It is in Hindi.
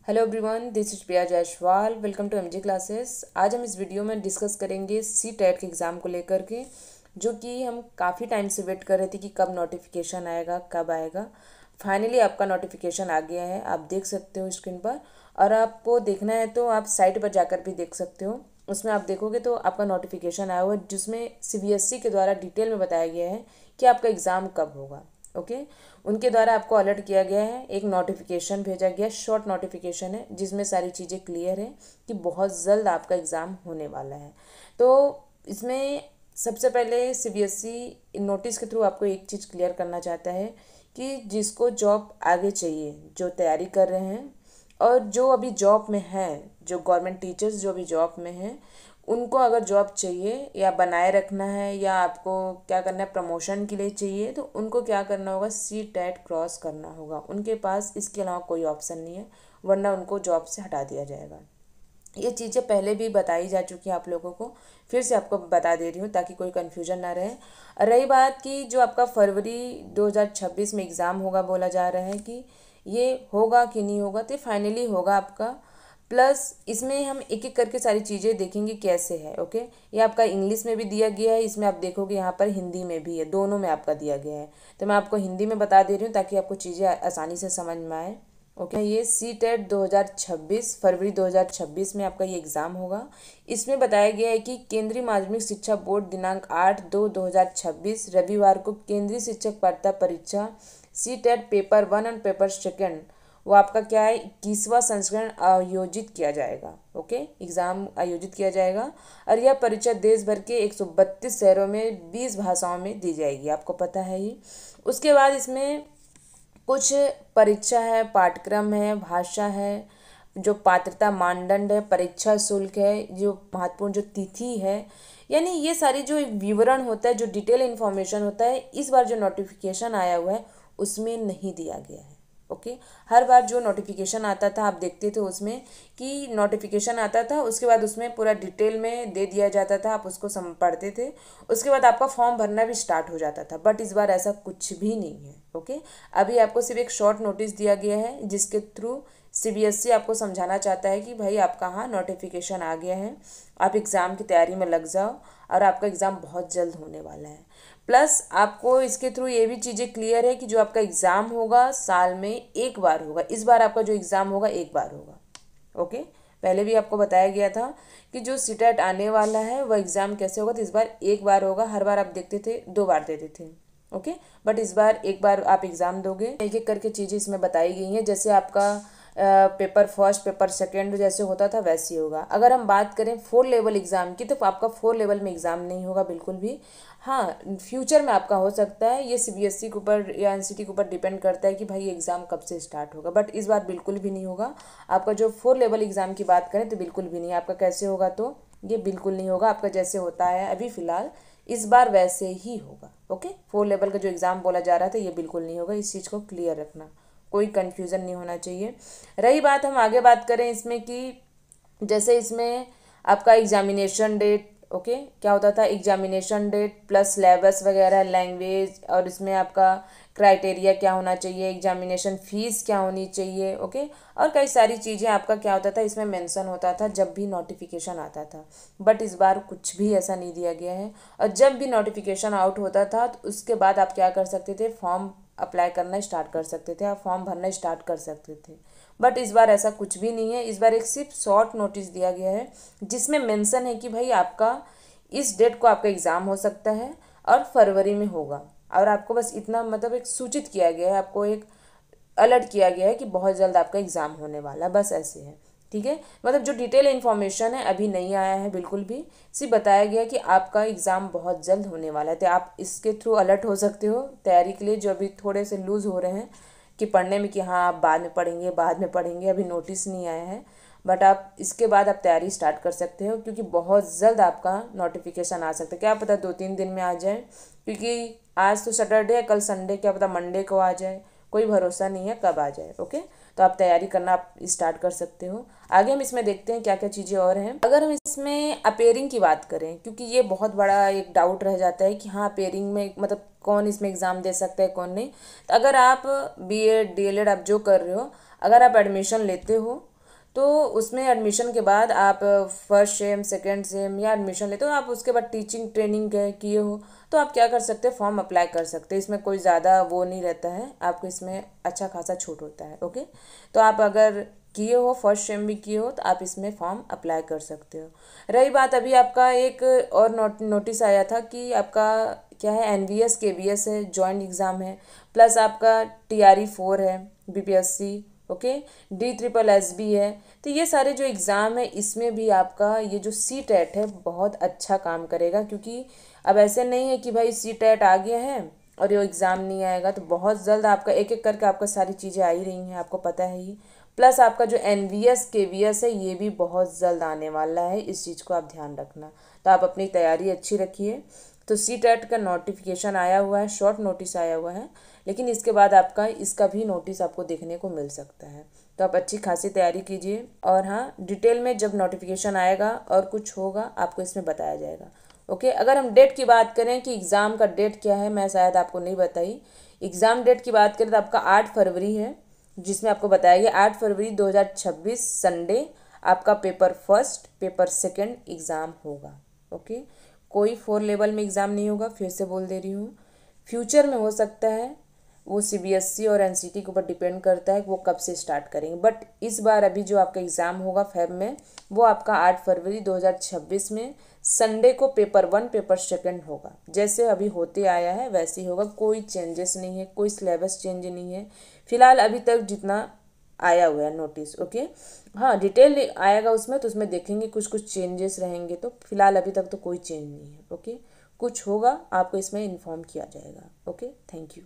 Hello everyone, this is Priya Jaiswal. Welcome to MG classes. आज हम इस वीडियो में डिस्कस करेंगे सी टेट के एग्ज़ाम को लेकर के, जो कि हम काफ़ी टाइम से वेट कर रहे थे कि कब नोटिफिकेशन आएगा, कब आएगा। फाइनली आपका नोटिफिकेशन आ गया है, आप देख सकते हो स्क्रीन पर। और आपको देखना है तो आप साइट पर जाकर भी देख सकते हो। उसमें आप देखोगे तो आपका नोटिफिकेशन आया हुआ है, जिसमें सीबीएसई के द्वारा डिटेल में बताया गया है कि आपका एग्ज़ाम कब होगा। ओके, उनके द्वारा आपको अलर्ट किया गया है, एक नोटिफिकेशन भेजा गया, शॉर्ट नोटिफिकेशन है जिसमें सारी चीज़ें क्लियर है कि बहुत जल्द आपका एग्ज़ाम होने वाला है। तो इसमें सबसे पहले सीबीएसई नोटिस के थ्रू आपको एक चीज़ क्लियर करना चाहता है कि जिसको जॉब आगे चाहिए, जो तैयारी कर रहे हैं और जो अभी जॉब में हैं, जो गवर्नमेंट टीचर्स जो अभी जॉब में हैं, उनको अगर जॉब चाहिए या बनाए रखना है या आपको क्या करना है, प्रमोशन के लिए चाहिए, तो उनको क्या करना होगा, सी टेट क्रॉस करना होगा। उनके पास इसके अलावा कोई ऑप्शन नहीं है, वरना उनको जॉब से हटा दिया जाएगा। ये चीज़ें पहले भी बताई जा चुकी हैं आप लोगों को, फिर से आपको बता दे रही हूँ ताकि कोई कन्फ्यूजन ना रहे। रही बात कि जो आपका फरवरी 2026 में एग्ज़ाम होगा, बोला जा रहा है कि ये होगा कि नहीं होगा, तो फाइनली होगा आपका। प्लस इसमें हम एक एक करके सारी चीज़ें देखेंगे कैसे है। ओके, ये आपका इंग्लिश में भी दिया गया है, इसमें आप देखोगे यहाँ पर हिंदी में भी है, दोनों में आपका दिया गया है। तो मैं आपको हिंदी में बता दे रही हूँ ताकि आपको चीज़ें आसानी से समझ में आए। ओके, ये सी टेट 2026 फरवरी 2026 में आपका ये एग्ज़ाम होगा। इसमें बताया गया है कि केंद्रीय माध्यमिक शिक्षा बोर्ड दिनांक 8/2/2026 रविवार को केंद्रीय शिक्षक पात्रता परीक्षा सी टेट पेपर 1 और पेपर 2 वो आपका क्या है, 21वां संस्करण आयोजित किया जाएगा। ओके, एग्ज़ाम आयोजित किया जाएगा और यह परीक्षा देश भर के 132 शहरों में 20 भाषाओं में दी जाएगी, आपको पता है ही। उसके बाद इसमें कुछ परीक्षा है, पाठ्यक्रम है, भाषा है, जो पात्रता मानदंड है, परीक्षा शुल्क है, जो महत्वपूर्ण जो तिथि है, यानी ये सारी जो विवरण होता है, जो डिटेल इन्फॉर्मेशन होता है, इस बार जो नोटिफिकेशन आया हुआ है उसमें नहीं दिया गया है। ओके, हर बार जो नोटिफिकेशन आता था आप देखते थे उसमें कि नोटिफिकेशन आता था, उसके बाद उसमें पूरा डिटेल में दे दिया जाता था, आप उसको पढ़ते थे, उसके बाद आपका फॉर्म भरना भी स्टार्ट हो जाता था। बट इस बार ऐसा कुछ भी नहीं है। ओके, अभी आपको सिर्फ एक शॉर्ट नोटिस दिया गया है, जिसके थ्रू सीबीएसई आपको समझाना चाहता है कि भाई आपका हाँ नोटिफिकेशन आ गया है, आप एग्ज़ाम की तैयारी में लग जाओ और आपका एग्ज़ाम बहुत जल्द होने वाला है। प्लस आपको इसके थ्रू ये भी चीज़ें क्लियर है कि जो आपका एग्ज़ाम होगा साल में एक बार होगा। इस बार आपका जो एग्ज़ाम होगा एक बार होगा। ओके, पहले भी आपको बताया गया था कि जो सीटेट आने वाला है वह एग्ज़ाम कैसे होगा, तो इस बार एक बार होगा। हर बार आप देखते थे 2 बार देते थे। ओके, बट इस बार एक बार आप एग्ज़ाम दोगे। एक एक करके चीज़ें इसमें बताई गई हैं, जैसे आपका पेपर फर्स्ट पेपर सेकेंड जैसे होता था वैसे ही होगा। अगर हम बात करें 4 लेवल एग्ज़ाम की, तो आपका 4 लेवल में एग्ज़ाम नहीं होगा बिल्कुल भी। हाँ, फ्यूचर में आपका हो सकता है, ये सीबीएसई के ऊपर या एनसीटी के ऊपर डिपेंड करता है कि भाई एग्ज़ाम कब से स्टार्ट होगा। बट इस बार बिल्कुल भी नहीं होगा आपका। जो 4 लेवल एग्ज़ाम की बात करें तो बिल्कुल भी नहीं आपका। कैसे होगा, तो ये बिल्कुल नहीं होगा आपका, जैसे होता है अभी फ़िलहाल इस बार वैसे ही होगा। ओके, 4 लेवल का जो एग्ज़ाम बोला जा रहा था ये बिल्कुल नहीं होगा, इस चीज़ को क्लियर रखना, कोई कन्फ्यूज़न नहीं होना चाहिए। रही बात, हम आगे बात करें इसमें कि जैसे इसमें आपका एग्जामिनेशन डेट, ओके, क्या होता था, एग्जामिनेशन डेट प्लस सिलेबस वगैरह, लैंग्वेज, और इसमें आपका क्राइटेरिया क्या होना चाहिए, एग्जामिनेशन फ़ीस क्या होनी चाहिए। ओके, और कई सारी चीज़ें आपका क्या होता था इसमें मेंशन होता था जब भी नोटिफिकेशन आता था। बट इस बार कुछ भी ऐसा नहीं दिया गया है, और जब भी नोटिफिकेशन आउट होता था तो उसके बाद आप क्या कर सकते थे, फॉर्म अप्लाई करना स्टार्ट कर सकते थे, आप फॉर्म भरना स्टार्ट कर सकते थे। बट इस बार ऐसा कुछ भी नहीं है। इस बार एक सिर्फ शॉर्ट नोटिस दिया गया है, जिसमें मेंशन है कि भाई आपका इस डेट को आपका एग्ज़ाम हो सकता है और फरवरी में होगा। और आपको बस इतना मतलब एक सूचित किया गया है, आपको एक अलर्ट किया गया है कि बहुत जल्द आपका एग्ज़ाम होने वाला, बस ऐसे है। ठीक है, मतलब जो डिटेल इन्फॉर्मेशन है अभी नहीं आया है बिल्कुल भी, सिर्फ बताया गया कि आपका एग्ज़ाम बहुत जल्द होने वाला है। तो आप इसके थ्रू अलर्ट हो सकते हो तैयारी के लिए, जो अभी थोड़े से लूज़ हो रहे हैं कि पढ़ने में, कि हाँ आप बाद में पढ़ेंगे, बाद में पढ़ेंगे, अभी नोटिस नहीं आया है। बट आप इसके बाद आप तैयारी स्टार्ट कर सकते हो, क्योंकि बहुत जल्द आपका नोटिफिकेशन आ सकता है। क्या पता 2-3 दिन में आ जाए, क्योंकि आज तो सैटरडे है, कल संडे, क्या पता मंडे को आ जाए, कोई भरोसा नहीं है कब आ जाए। ओके, तो आप तैयारी करना आप स्टार्ट कर सकते हो। आगे हम इसमें देखते हैं क्या क्या चीज़ें और हैं। अगर हम इसमें अपेयरिंग की बात करें, क्योंकि ये बहुत बड़ा एक डाउट रह जाता है कि हाँ अपेयरिंग में मतलब कौन इसमें एग्ज़ाम दे सकता है कौन नहीं। तो अगर आप बीएड डीएलएड आप जो कर रहे हो, अगर आप एडमिशन लेते हो तो उसमें एडमिशन के बाद आप फर्स्ट सेम सेकेंड सेम या एडमिशन लेते हो, आप उसके बाद टीचिंग ट्रेनिंग किए हो तो आप क्या कर सकते हैं, फॉर्म अप्लाई कर सकते हैं। इसमें कोई ज़्यादा वो नहीं रहता है, आपको इसमें अच्छा खासा छूट होता है। ओके, तो आप अगर किए हो, फर्स्ट सेम भी किए हो, तो आप इसमें फॉर्म अप्लाई कर सकते हो। रही बात, अभी आपका एक और नोटिस आया था कि आपका क्या है, एनवीएस केवीएस है, जॉइंट एग्ज़ाम है, प्लस आपका TRE 4 है, बीपीएससी, ओके, DSSS है। तो ये सारे जो एग्ज़ाम है इसमें भी आपका ये जो CTET है बहुत अच्छा काम करेगा, क्योंकि अब ऐसे नहीं है कि भाई CTET आ गया है और ये एग्ज़ाम नहीं आएगा। तो बहुत जल्द आपका एक एक करके आपका सारी चीज़ें आ ही रही हैं, आपको पता है ही। प्लस आपका जो एनवीएस केवीएस है ये भी बहुत जल्द आने वाला है, इस चीज़ को आप ध्यान रखना। तो आप अपनी तैयारी अच्छी रखिए। तो CTET का नोटिफिकेशन आया हुआ है, शॉर्ट नोटिस आया हुआ है, लेकिन इसके बाद आपका इसका भी नोटिस आपको देखने को मिल सकता है। तो आप अच्छी खासी तैयारी कीजिए, और हाँ, डिटेल में जब नोटिफिकेशन आएगा और कुछ होगा आपको इसमें बताया जाएगा। ओके, अगर हम डेट की बात करें कि एग्ज़ाम का डेट क्या है, मैं शायद आपको नहीं बताई। एग्ज़ाम डेट की बात करें तो आपका 8 फरवरी है, जिसमें आपको बताया गया 8 फरवरी 2026 संडे आपका paper first paper second exam होगा। ओके, कोई 4 लेवल में एग्ज़ाम नहीं होगा, फिर से बोल दे रही हूँ। फ्यूचर में हो सकता है, वो CBSE और NCT के ऊपर डिपेंड करता है कि वो कब से स्टार्ट करेंगे। बट इस बार अभी जो आपका एग्ज़ाम होगा फेब में, वो आपका 8 फरवरी 2026 में संडे को पेपर 1 पेपर सेकंड होगा। जैसे अभी होते आया है वैसे ही होगा, कोई चेंजेस नहीं है, कोई सिलेबस चेंज नहीं है फिलहाल अभी तक जितना आया हुआ है नोटिस। ओके, हाँ, डिटेल आएगा उसमें, तो उसमें देखेंगे कुछ कुछ चेंजेस रहेंगे। तो फिलहाल अभी तक तो कोई चेंज नहीं है। ओके, कुछ होगा आपको इसमें इन्फॉर्म किया जाएगा। Okay, thank you.